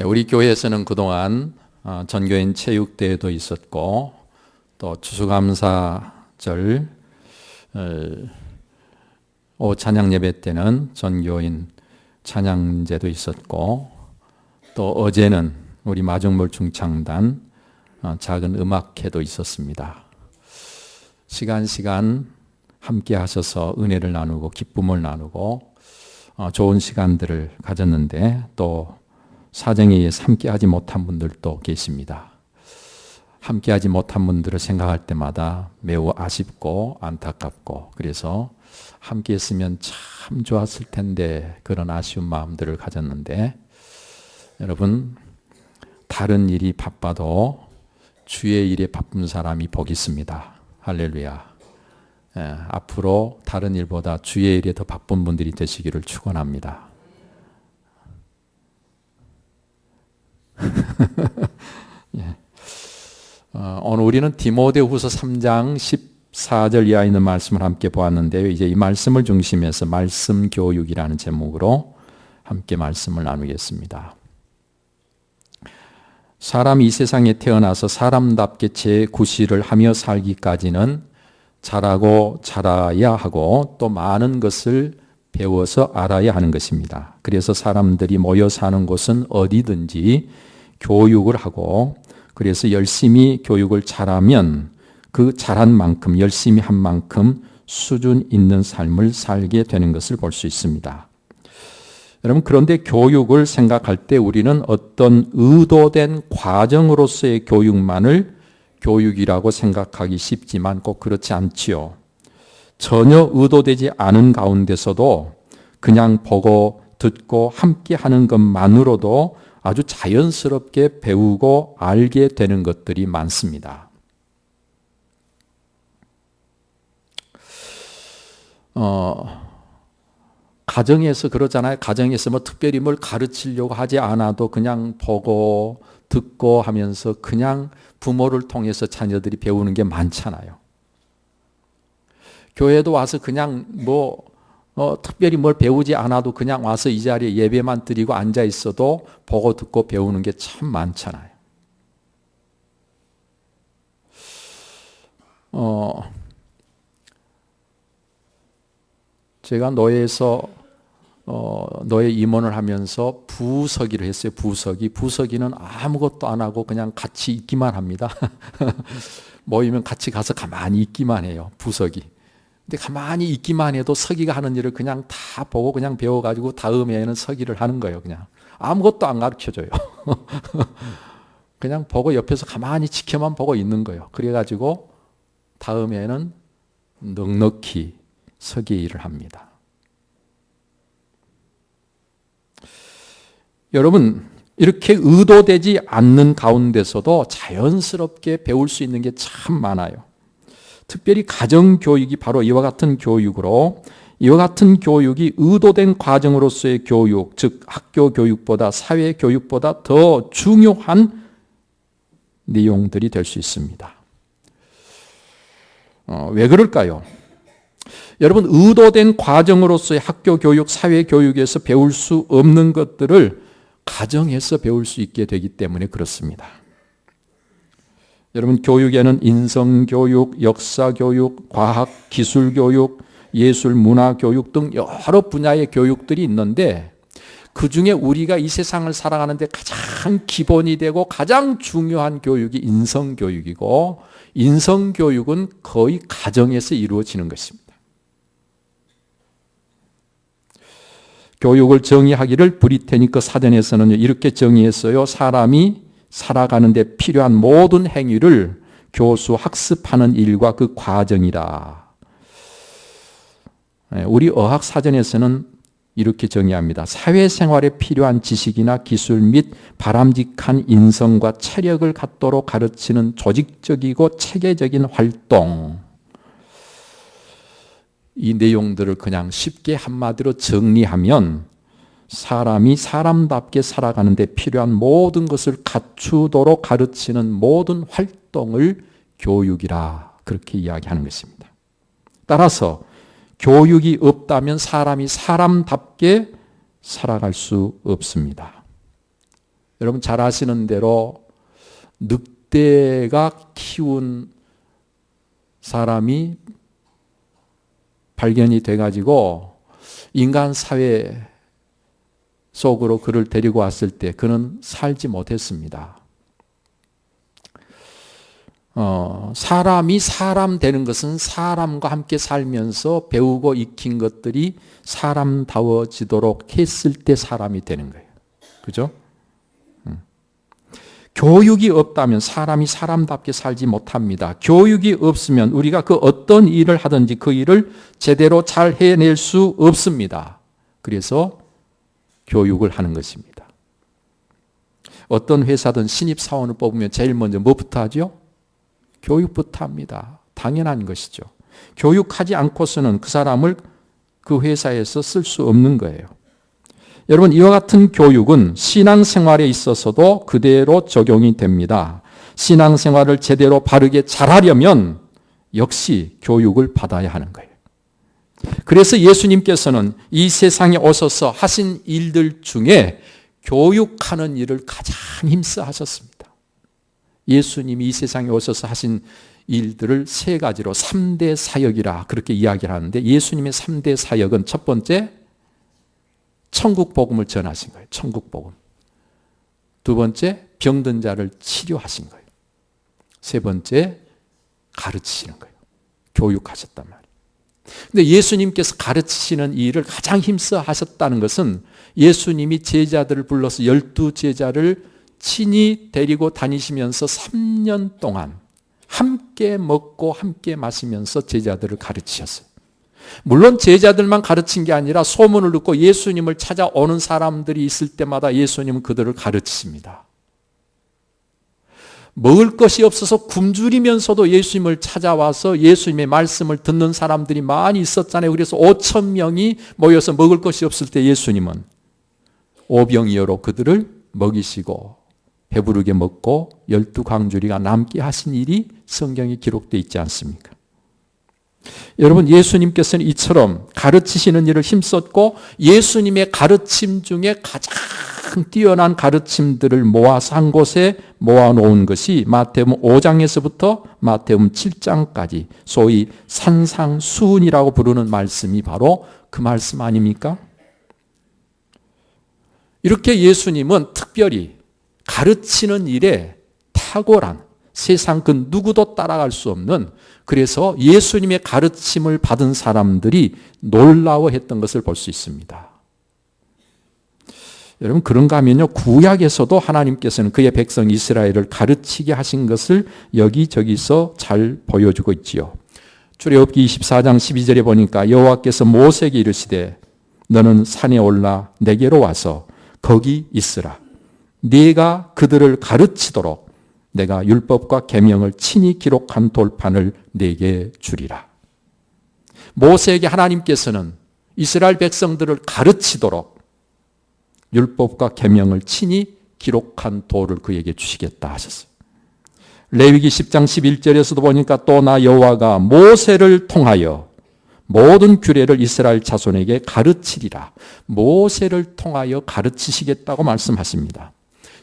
우리 교회에서는 그동안 전교인 체육대회도 있었고 또 추수감사절 오후 찬양 예배 때는 전교인 찬양제도 있었고 또 어제는 우리 마중물 중창단 작은 음악회도 있었습니다. 시간 함께 하셔서 은혜를 나누고 기쁨을 나누고 좋은 시간들을 가졌는데 또 사정에 의해서 함께하지 못한 분들도 계십니다. 함께하지 못한 분들을 생각할 때마다 매우 아쉽고 안타깝고 그래서 함께했으면 참 좋았을 텐데 그런 아쉬운 마음들을 가졌는데 여러분 다른 일이 바빠도 주의 일에 바쁜 사람이 복이 있습니다. 할렐루야. 앞으로 다른 일보다 주의 일에 더 바쁜 분들이 되시기를 축원합니다. 오늘 우리는 디모데후서 3장 14절 이하에 있는 말씀을 함께 보았는데요. 이제 이 말씀을 중심해서 말씀 교육이라는 제목으로 함께 말씀을 나누겠습니다. 사람이 이 세상에 태어나서 사람답게 제9시를 하며 살기까지는 잘하고 잘해야 하고 또 많은 것을 배워서 알아야 하는 것입니다. 그래서 사람들이 모여 사는 곳은 어디든지 교육을 하고 그래서 열심히 교육을 잘하면 그 잘한 만큼 열심히 한 만큼 수준 있는 삶을 살게 되는 것을 볼 수 있습니다. 여러분 그런데 교육을 생각할 때 우리는 어떤 의도된 과정으로서의 교육만을 교육이라고 생각하기 쉽지만 꼭 그렇지 않지요. 전혀 의도되지 않은 가운데서도 그냥 보고 듣고 함께 하는 것만으로도 아주 자연스럽게 배우고 알게 되는 것들이 많습니다. 가정에서 그러잖아요. 가정에서 뭐 특별히 뭘 가르치려고 하지 않아도 그냥 보고 듣고 하면서 그냥 부모를 통해서 자녀들이 배우는 게 많잖아요. 교회도 와서 그냥 특별히 뭘 배우지 않아도 그냥 와서 이 자리에 예배만 드리고 앉아 있어도 보고 듣고 배우는 게 참 많잖아요. 제가 노예에서 노예 임원을 하면서 부서기를 했어요. 부서기는 아무것도 안 하고 그냥 같이 있기만 합니다. 모이면 같이 가서 가만히 있기만 해요. 부서기. 근데 가만히 있기만 해도 서기가 하는 일을 그냥 다 보고 그냥 배워가지고 다음에는 서기를 하는 거예요. 그냥 아무것도 안 가르쳐줘요. 그냥 보고 옆에서 가만히 지켜만 보고 있는 거예요. 그래가지고 다음에는 넉넉히 서기 일을 합니다. 여러분 이렇게 의도되지 않는 가운데서도 자연스럽게 배울 수 있는 게 참 많아요. 특별히 가정교육이 바로 이와 같은 교육으로 이와 같은 교육이 의도된 과정으로서의 교육, 즉 학교 교육보다 사회 교육보다 더 중요한 내용들이 될 수 있습니다. 왜 그럴까요? 여러분 의도된 과정으로서의 학교 교육, 사회 교육에서 배울 수 없는 것들을 가정에서 배울 수 있게 되기 때문에 그렇습니다. 여러분 교육에는 인성교육, 역사교육, 과학, 기술교육, 예술, 문화교육 등 여러 분야의 교육들이 있는데 그중에 우리가 이 세상을 살아가는데 가장 기본이 되고 가장 중요한 교육이 인성교육이고 인성교육은 거의 가정에서 이루어지는 것입니다. 교육을 정의하기를 브리테니커 사전에서는 이렇게 정의했어요. 사람이 살아가는 데 필요한 모든 행위를 교수 학습하는 일과 그 과정이다. 우리 어학사전에서는 이렇게 정의합니다. 사회생활에 필요한 지식이나 기술 및 바람직한 인성과 체력을 갖도록 가르치는 조직적이고 체계적인 활동. 이 내용들을 그냥 쉽게 한마디로 정리하면 사람이 사람답게 살아가는 데 필요한 모든 것을 갖추도록 가르치는 모든 활동을 교육이라 그렇게 이야기하는 것입니다. 따라서 교육이 없다면 사람이 사람답게 살아갈 수 없습니다. 여러분 잘 아시는 대로 늑대가 키운 사람이 발견이 돼가지고 인간 사회 속으로 그를 데리고 왔을 때 그는 살지 못했습니다. 사람이 사람 되는 것은 사람과 함께 살면서 배우고 익힌 것들이 사람다워지도록 했을 때 사람이 되는 거예요. 그죠? 교육이 없다면 사람이 사람답게 살지 못합니다. 교육이 없으면 우리가 그 어떤 일을 하든지 그 일을 제대로 잘 해낼 수 없습니다. 그래서 교육을 하는 것입니다. 어떤 회사든 신입사원을 뽑으면 제일 먼저 뭐부터 하죠? 교육부터 합니다. 당연한 것이죠. 교육하지 않고서는 그 사람을 그 회사에서 쓸 수 없는 거예요. 여러분 이와 같은 교육은 신앙생활에 있어서도 그대로 적용이 됩니다. 신앙생활을 제대로 바르게 잘하려면 역시 교육을 받아야 하는 거예요. 그래서 예수님께서는 이 세상에 오셔서 하신 일들 중에 교육하는 일을 가장 힘써 하셨습니다. 예수님이 이 세상에 오셔서 하신 일들을 세 가지로 3대 사역이라 그렇게 이야기를 하는데 예수님의 3대 사역은 첫 번째 천국 복음을 전하신 거예요. 천국 복음. 두 번째 병든 자를 치료하신 거예요. 세 번째 가르치시는 거예요. 교육하셨단 말이에요. 근데 예수님께서 가르치시는 일을 가장 힘써 하셨다는 것은 예수님이 제자들을 불러서 12제자를 친히 데리고 다니시면서 3년 동안 함께 먹고 함께 마시면서 제자들을 가르치셨어요. 물론 제자들만 가르친 게 아니라 소문을 듣고 예수님을 찾아오는 사람들이 있을 때마다 예수님은 그들을 가르치십니다. 먹을 것이 없어서 굶주리면서도 예수님을 찾아와서 예수님의 말씀을 듣는 사람들이 많이 있었잖아요. 그래서 5,000명이 모여서 먹을 것이 없을 때 예수님은 오병이어로 그들을 먹이시고 배부르게 먹고 12광주리가 남게 하신 일이 성경에 기록되어 있지 않습니까? 여러분 예수님께서는 이처럼 가르치시는 일을 힘썼고 예수님의 가르침 중에 가장 뛰어난 가르침들을 모아서 한 곳에 모아놓은 것이 마태복음 5장에서부터 마태복음 7장까지 소위 산상수훈이라고 부르는 말씀이 바로 그 말씀 아닙니까? 이렇게 예수님은 특별히 가르치는 일에 탁월한 세상 그 누구도 따라갈 수 없는 그래서 예수님의 가르침을 받은 사람들이 놀라워했던 것을 볼 수 있습니다. 여러분 그런가 하면요 구약에서도 하나님께서는 그의 백성 이스라엘을 가르치게 하신 것을 여기저기서 잘 보여주고 있지요. 출애굽기 24장 12절에 보니까 여호와께서 모세에게 이르시되 너는 산에 올라 내게로 와서 거기 있으라. 네가 그들을 가르치도록 내가 율법과 계명을 친히 기록한 돌판을 네게 주리라. 모세에게 하나님께서는 이스라엘 백성들을 가르치도록 율법과 계명을 친히 기록한 돌을 그에게 주시겠다 하셨어요. 레위기 10장 11절에서도 보니까 또 나 여호와가 모세를 통하여 모든 규례를 이스라엘 자손에게 가르치리라. 모세를 통하여 가르치시겠다고 말씀하십니다.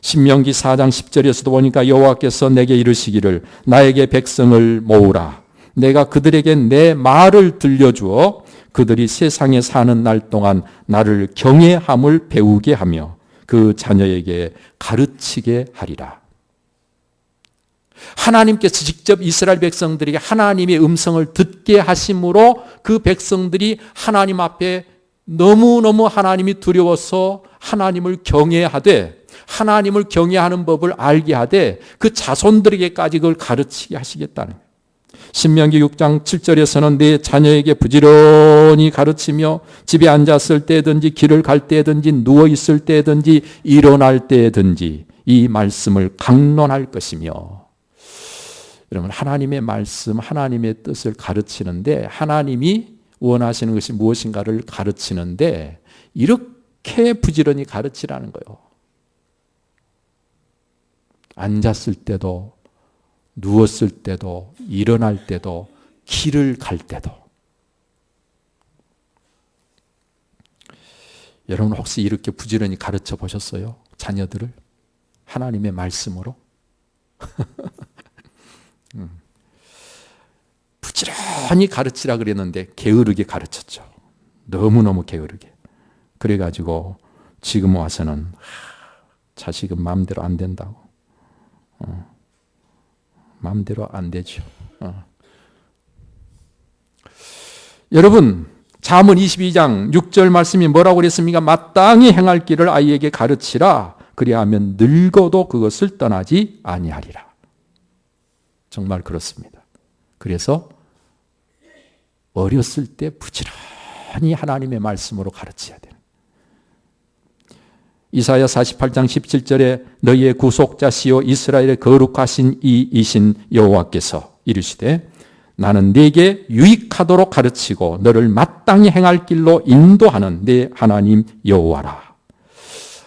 신명기 4장 10절에서도 보니까 여호와께서 내게 이르시기를 나에게 백성을 모으라. 내가 그들에게 내 말을 들려주어 그들이 세상에 사는 날 동안 나를 경외함을 배우게 하며 그 자녀에게 가르치게 하리라. 하나님께서 직접 이스라엘 백성들에게 하나님의 음성을 듣게 하심으로 그 백성들이 하나님 앞에 너무너무 하나님이 두려워서 하나님을 경외하되 하나님을 경외하는 법을 알게 하되 그 자손들에게까지 그걸 가르치게 하시겠다는 거예요. 신명기 6장 7절에서는 내 자녀에게 부지런히 가르치며 집에 앉았을 때든지 길을 갈 때든지 누워있을 때든지 일어날 때든지 이 말씀을 강론할 것이며 여러분 하나님의 말씀 하나님의 뜻을 가르치는데 하나님이 원하시는 것이 무엇인가를 가르치는데 이렇게 부지런히 가르치라는 거예요. 앉았을 때도 누웠을 때도 일어날 때도 길을 갈 때도 여러분 혹시 이렇게 부지런히 가르쳐 보셨어요? 자녀들을? 하나님의 말씀으로? 부지런히 가르치라 그랬는데 게으르게 가르쳤죠. 너무너무 게으르게. 그래가지고 지금 와서는 자식은 마음대로 안 된다고. 마음대로 안 되죠. 여러분, 잠언 22장 6절 말씀이 뭐라고 그랬습니까? 마땅히 행할 길을 아이에게 가르치라. 그리하면 늙어도 그것을 떠나지 아니하리라. 정말 그렇습니다. 그래서 어렸을 때 부지런히 하나님의 말씀으로 가르쳐야 돼요. 이사야 48장 17절에 너희의 구속자시요 이스라엘의 거룩하신 이이신 여호와께서 이르시되 나는 네게 유익하도록 가르치고 너를 마땅히 행할 길로 인도하는 네 하나님 여호와라.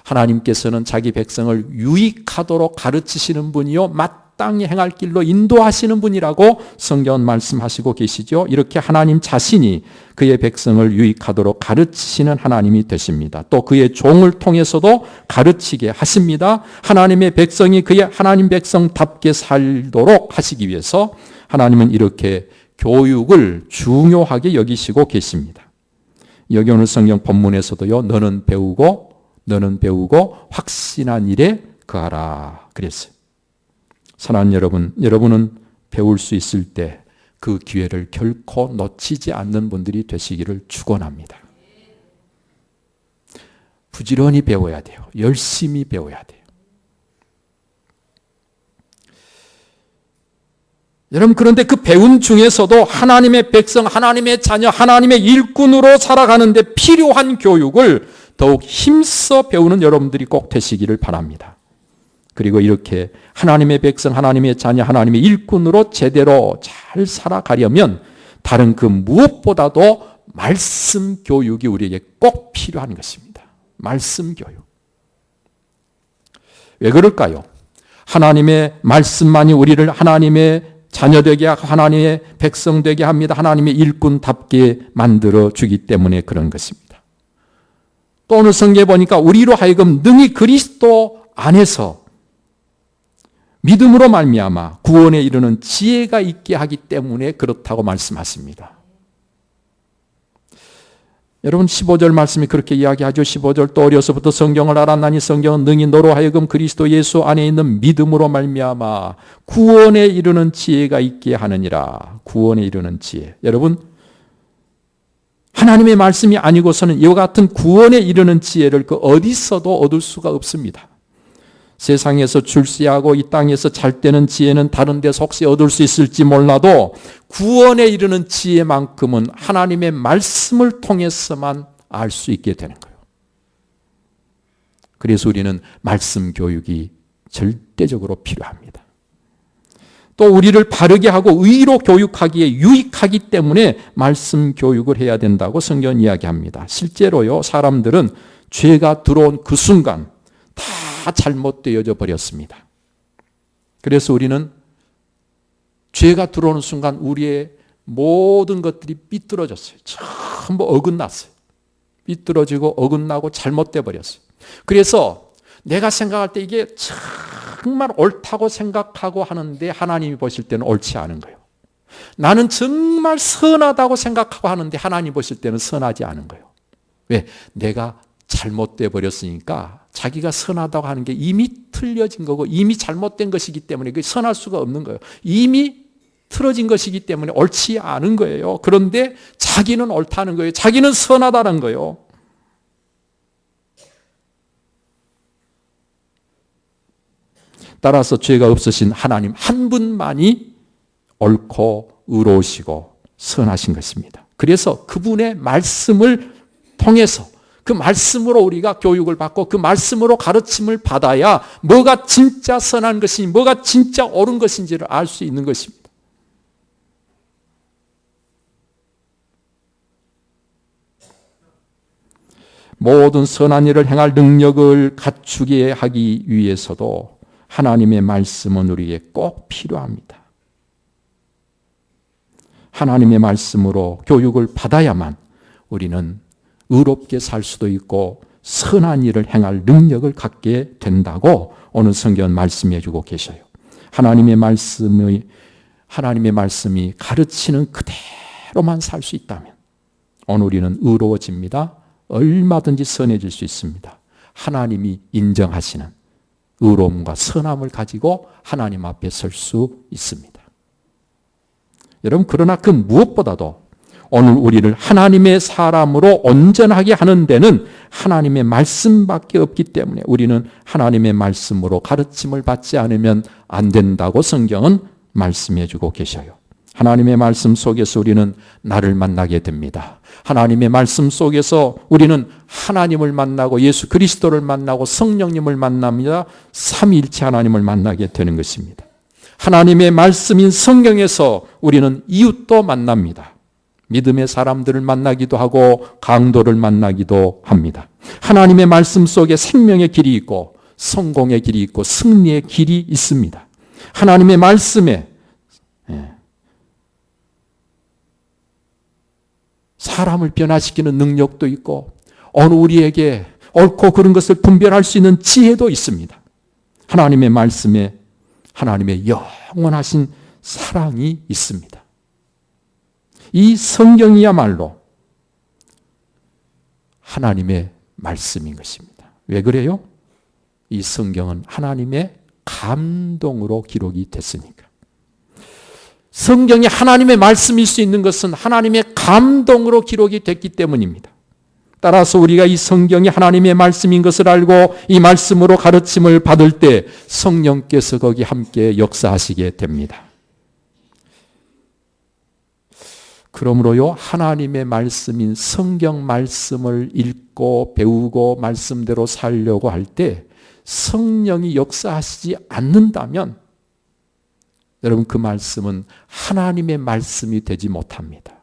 하나님께서는 자기 백성을 유익하도록 가르치시는 분이요 마땅히 행할 길로 인도하시는 분이라고 성경은 말씀하시고 계시죠. 이렇게 하나님 자신이 그의 백성을 유익하도록 가르치시는 하나님이 되십니다. 또 그의 종을 통해서도 가르치게 하십니다. 하나님의 백성이 그의 하나님 백성답게 살도록 하시기 위해서 하나님은 이렇게 교육을 중요하게 여기시고 계십니다. 여기 오늘 성경 본문에서도요. 너는 배우고 확신한 일에 거하라 그랬어요. 사랑하는 여러분, 여러분은 배울 수 있을 때 그 기회를 결코 놓치지 않는 분들이 되시기를 축원합니다. 부지런히 배워야 돼요. 열심히 배워야 돼요. 여러분, 그런데 그 배움 중에서도 하나님의 백성, 하나님의 자녀, 하나님의 일꾼으로 살아가는데 필요한 교육을 더욱 힘써 배우는 여러분들이 꼭 되시기를 바랍니다. 그리고 이렇게 하나님의 백성, 하나님의 자녀, 하나님의 일꾼으로 제대로 잘 살아가려면 다른 그 무엇보다도 말씀 교육이 우리에게 꼭 필요한 것입니다. 말씀 교육. 왜 그럴까요? 하나님의 말씀만이 우리를 하나님의 자녀되게 하고 하나님의 백성 되게 합니다. 하나님의 일꾼답게 만들어 주기 때문에 그런 것입니다. 또 오늘 성경에 보니까 우리로 하여금 능히 그리스도 안에서 믿음으로 말미암아 구원에 이르는 지혜가 있게 하기 때문에 그렇다고 말씀하십니다. 여러분 15절 말씀이 그렇게 이야기하죠. 15절 또 어려서부터 성경을 알았나니 성경은 능히 너로 하여금 그리스도 예수 안에 있는 믿음으로 말미암아 구원에 이르는 지혜가 있게 하느니라. 구원에 이르는 지혜. 여러분 하나님의 말씀이 아니고서는 이와 같은 구원에 이르는 지혜를 그 어디서도 얻을 수가 없습니다. 세상에서 출세하고 이 땅에서 잘 되는 지혜는 다른 데서 혹시 얻을 수 있을지 몰라도 구원에 이르는 지혜만큼은 하나님의 말씀을 통해서만 알 수 있게 되는 거예요. 그래서 우리는 말씀 교육이 절대적으로 필요합니다. 또 우리를 바르게 하고 의로 교육하기에 유익하기 때문에 말씀 교육을 해야 된다고 성경은 이야기합니다. 실제로요, 사람들은 죄가 들어온 그 순간 다 잘못되어져 버렸습니다. 그래서 우리는 죄가 들어오는 순간 우리의 모든 것들이 삐뚤어졌어요. 전부 어긋났어요. 삐뚤어지고 어긋나고 잘못돼 버렸어요. 그래서 내가 생각할 때 이게 정말 옳다고 생각하고 하는데 하나님이 보실 때는 옳지 않은 거예요. 나는 정말 선하다고 생각하고 하는데 하나님 보실 때는 선하지 않은 거예요. 왜? 내가 잘못돼 버렸으니까 자기가 선하다고 하는 게 이미 틀려진 거고 이미 잘못된 것이기 때문에 그게 선할 수가 없는 거예요. 이미 틀어진 것이기 때문에 옳지 않은 거예요. 그런데 자기는 옳다는 거예요. 자기는 선하다는 거예요. 따라서 죄가 없으신 하나님 한 분만이 옳고 의로우시고 선하신 것입니다. 그래서 그분의 말씀을 통해서 그 말씀으로 우리가 교육을 받고 그 말씀으로 가르침을 받아야 뭐가 진짜 선한 것인지 뭐가 진짜 옳은 것인지를 알 수 있는 것입니다. 모든 선한 일을 행할 능력을 갖추게 하기 위해서도 하나님의 말씀은 우리에게 꼭 필요합니다. 하나님의 말씀으로 교육을 받아야만 우리는 의롭게 살 수도 있고 선한 일을 행할 능력을 갖게 된다고 오늘 성경은 말씀해 주고 계셔요. 하나님의 말씀이 가르치는 그대로만 살 수 있다면 오늘 우리는 의로워집니다. 얼마든지 선해질 수 있습니다. 하나님이 인정하시는 의로움과 선함을 가지고 하나님 앞에 설 수 있습니다. 여러분, 그러나 그 무엇보다도 오늘 우리를 하나님의 사람으로 온전하게 하는 데는 하나님의 말씀밖에 없기 때문에 우리는 하나님의 말씀으로 가르침을 받지 않으면 안 된다고 성경은 말씀해 주고 계셔요. 하나님의 말씀 속에서 우리는 나를 만나게 됩니다. 하나님의 말씀 속에서 우리는 하나님을 만나고 예수 그리스도를 만나고 성령님을 만납니다. 삼위일체 하나님을 만나게 되는 것입니다. 하나님의 말씀인 성경에서 우리는 이웃도 만납니다. 믿음의 사람들을 만나기도 하고 강도를 만나기도 합니다. 하나님의 말씀 속에 생명의 길이 있고 성공의 길이 있고 승리의 길이 있습니다. 하나님의 말씀에 사람을 변화시키는 능력도 있고 어느 우리에게 옳고 그른 것을 분별할 수 있는 지혜도 있습니다. 하나님의 말씀에 하나님의 영원하신 사랑이 있습니다. 이 성경이야말로 하나님의 말씀인 것입니다. 왜 그래요? 이 성경은 하나님의 감동으로 기록이 됐으니까. 성경이 하나님의 말씀일 수 있는 것은 하나님의 감동으로 기록이 됐기 때문입니다. 따라서 우리가 이 성경이 하나님의 말씀인 것을 알고 이 말씀으로 가르침을 받을 때 성령께서 거기 함께 역사하시게 됩니다. 그러므로요, 하나님의 말씀인 성경 말씀을 읽고 배우고 말씀대로 살려고 할 때 성령이 역사하시지 않는다면 여러분, 그 말씀은 하나님의 말씀이 되지 못합니다.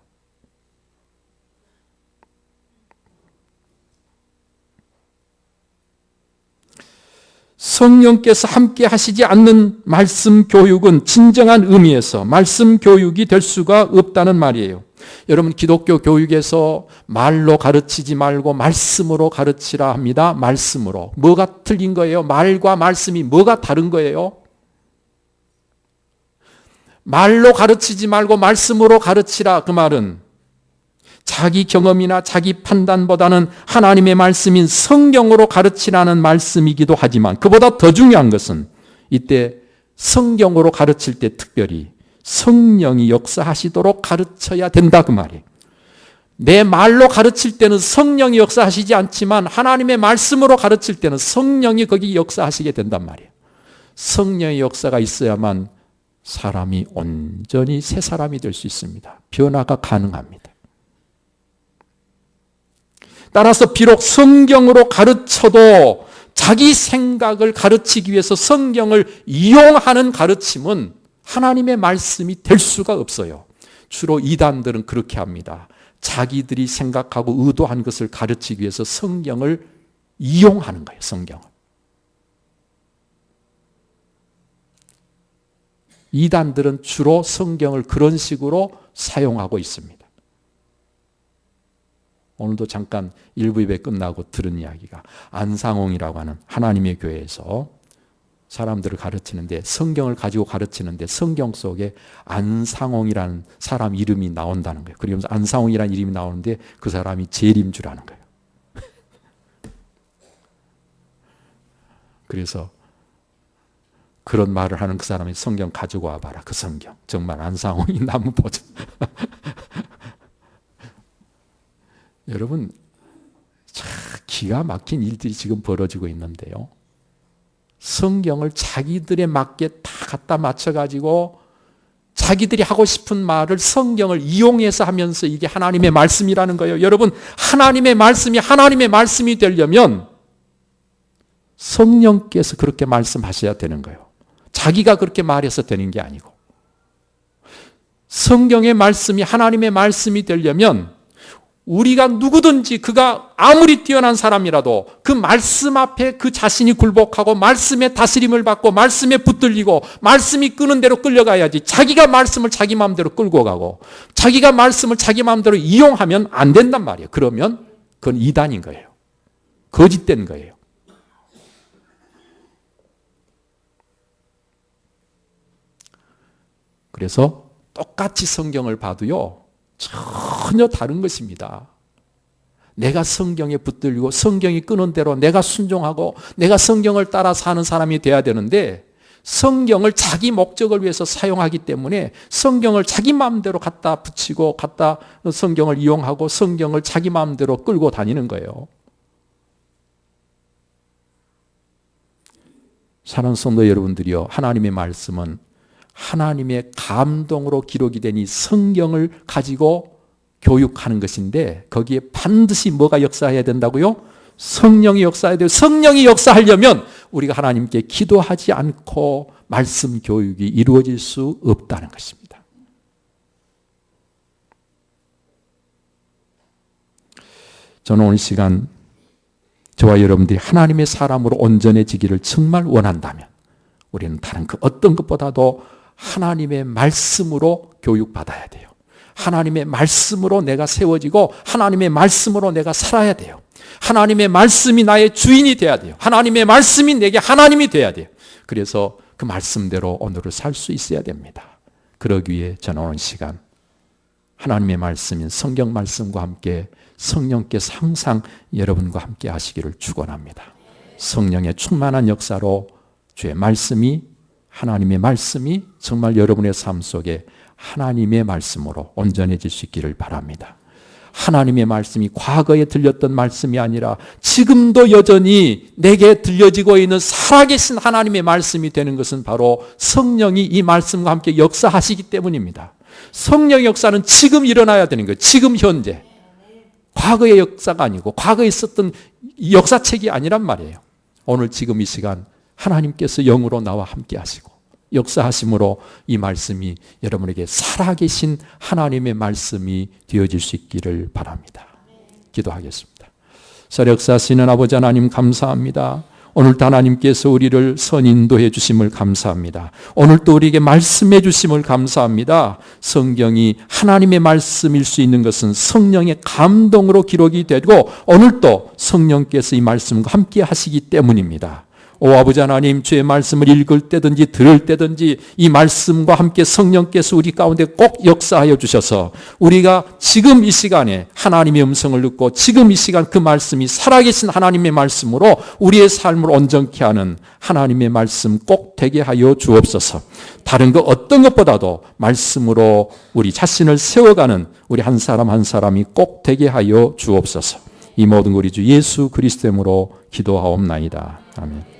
성령께서 함께 하시지 않는 말씀 교육은 진정한 의미에서 말씀 교육이 될 수가 없다는 말이에요. 여러분, 기독교 교육에서 말로 가르치지 말고 말씀으로 가르치라 합니다. 말씀으로. 뭐가 틀린 거예요? 말과 말씀이 뭐가 다른 거예요? 말로 가르치지 말고 말씀으로 가르치라. 그 말은 자기 경험이나 자기 판단보다는 하나님의 말씀인 성경으로 가르치라는 말씀이기도 하지만 그보다 더 중요한 것은 이때 성경으로 가르칠 때 특별히 성령이 역사하시도록 가르쳐야 된다 그 말이에요. 내 말로 가르칠 때는 성령이 역사하시지 않지만 하나님의 말씀으로 가르칠 때는 성령이 거기 역사하시게 된단 말이에요. 성령의 역사가 있어야만 사람이 온전히 새 사람이 될 수 있습니다. 변화가 가능합니다. 따라서 비록 성경으로 가르쳐도 자기 생각을 가르치기 위해서 성경을 이용하는 가르침은 하나님의 말씀이 될 수가 없어요. 주로 이단들은 그렇게 합니다. 자기들이 생각하고 의도한 것을 가르치기 위해서 성경을 이용하는 거예요. 성경을. 이단들은 주로 성경을 그런 식으로 사용하고 있습니다. 오늘도 잠깐 일부 예배 끝나고 들은 이야기가 안상홍이라고 하는 하나님의 교회에서 사람들을 가르치는데 성경을 가지고 가르치는데 성경 속에 안상홍이라는 사람 이름이 나온다는 거예요. 그러면서 안상홍이라는 이름이 나오는데 그 사람이 재림 줄 아는 거예요. 그래서 그런 말을 하는 그 사람이 성경 가지고 와봐라. 그 성경. 정말 안상홍이 나무 보자. 여러분, 참 기가 막힌 일들이 지금 벌어지고 있는데요. 성경을 자기들에 맞게 다 갖다 맞춰가지고 자기들이 하고 싶은 말을 성경을 이용해서 하면서 이게 하나님의 말씀이라는 거예요. 여러분, 하나님의 말씀이 되려면 성령께서 그렇게 말씀하셔야 되는 거예요. 자기가 그렇게 말해서 되는 게 아니고. 성경의 말씀이 하나님의 말씀이 되려면 우리가 누구든지 그가 아무리 뛰어난 사람이라도 그 말씀 앞에 그 자신이 굴복하고 말씀의 다스림을 받고 말씀에 붙들리고 말씀이 끄는 대로 끌려가야지 자기가 말씀을 자기 마음대로 끌고 가고 자기가 말씀을 자기 마음대로 이용하면 안 된단 말이에요. 그러면 그건 이단인 거예요. 거짓된 거예요. 그래서 똑같이 성경을 봐도요, 전혀 다른 것입니다. 내가 성경에 붙들고 성경이 끄는 대로 내가 순종하고 내가 성경을 따라 사는 사람이 돼야 되는데, 성경을 자기 목적을 위해서 사용하기 때문에 성경을 자기 마음대로 갖다 붙이고 갖다 성경을 이용하고 성경을 자기 마음대로 끌고 다니는 거예요. 사랑하는 성도 여러분들이요, 하나님의 말씀은 하나님의 감동으로 기록이 된 이 성경을 가지고 교육하는 것인데, 거기에 반드시 뭐가 역사해야 된다고요? 성령이 역사해야 돼요. 성령이 역사하려면 우리가 하나님께 기도하지 않고 말씀 교육이 이루어질 수 없다는 것입니다. 저는 오늘 시간 저와 여러분들이 하나님의 사람으로 온전해지기를 정말 원한다면 우리는 다른 그 어떤 것보다도 하나님의 말씀으로 교육받아야 돼요. 하나님의 말씀으로 내가 세워지고 하나님의 말씀으로 내가 살아야 돼요. 하나님의 말씀이 나의 주인이 돼야 돼요. 하나님의 말씀이 내게 하나님이 돼야 돼요. 그래서 그 말씀대로 오늘을 살 수 있어야 됩니다. 그러기 위해 저는 오늘 시간 하나님의 말씀인 성경 말씀과 함께 성령께서 항상 여러분과 함께 하시기를 축원합니다. 성령의 충만한 역사로 주의 말씀이, 하나님의 말씀이 정말 여러분의 삶 속에 하나님의 말씀으로 온전해질 수 있기를 바랍니다. 하나님의 말씀이 과거에 들렸던 말씀이 아니라 지금도 여전히 내게 들려지고 있는 살아계신 하나님의 말씀이 되는 것은 바로 성령이 이 말씀과 함께 역사하시기 때문입니다. 성령의 역사는 지금 일어나야 되는 거예요. 지금 현재. 과거의 역사가 아니고 과거에 있었던 역사책이 아니란 말이에요. 오늘 지금 이 시간 하나님께서 영으로 나와 함께 하시고 역사하심으로 이 말씀이 여러분에게 살아계신 하나님의 말씀이 되어질 수 있기를 바랍니다. 기도하겠습니다. 설역사하시는 아버지 하나님 감사합니다. 오늘도 하나님께서 우리를 선인도해 주심을 감사합니다. 오늘도 우리에게 말씀해 주심을 감사합니다. 성경이 하나님의 말씀일 수 있는 것은 성령의 감동으로 기록이 되고 오늘도 성령께서 이 말씀과 함께 하시기 때문입니다. 오 아버지 하나님, 주의 말씀을 읽을 때든지 들을 때든지 이 말씀과 함께 성령께서 우리 가운데 꼭 역사하여 주셔서 우리가 지금 이 시간에 하나님의 음성을 듣고 지금 이 시간 그 말씀이 살아계신 하나님의 말씀으로 우리의 삶을 온전케 하는 하나님의 말씀 꼭 되게 하여 주옵소서. 다른 것 어떤 것보다도 말씀으로 우리 자신을 세워가는 우리 한 사람 한 사람이 꼭 되게 하여 주옵소서. 이 모든 우리 주 예수 그리스도 이름으로 기도하옵나이다. 아멘.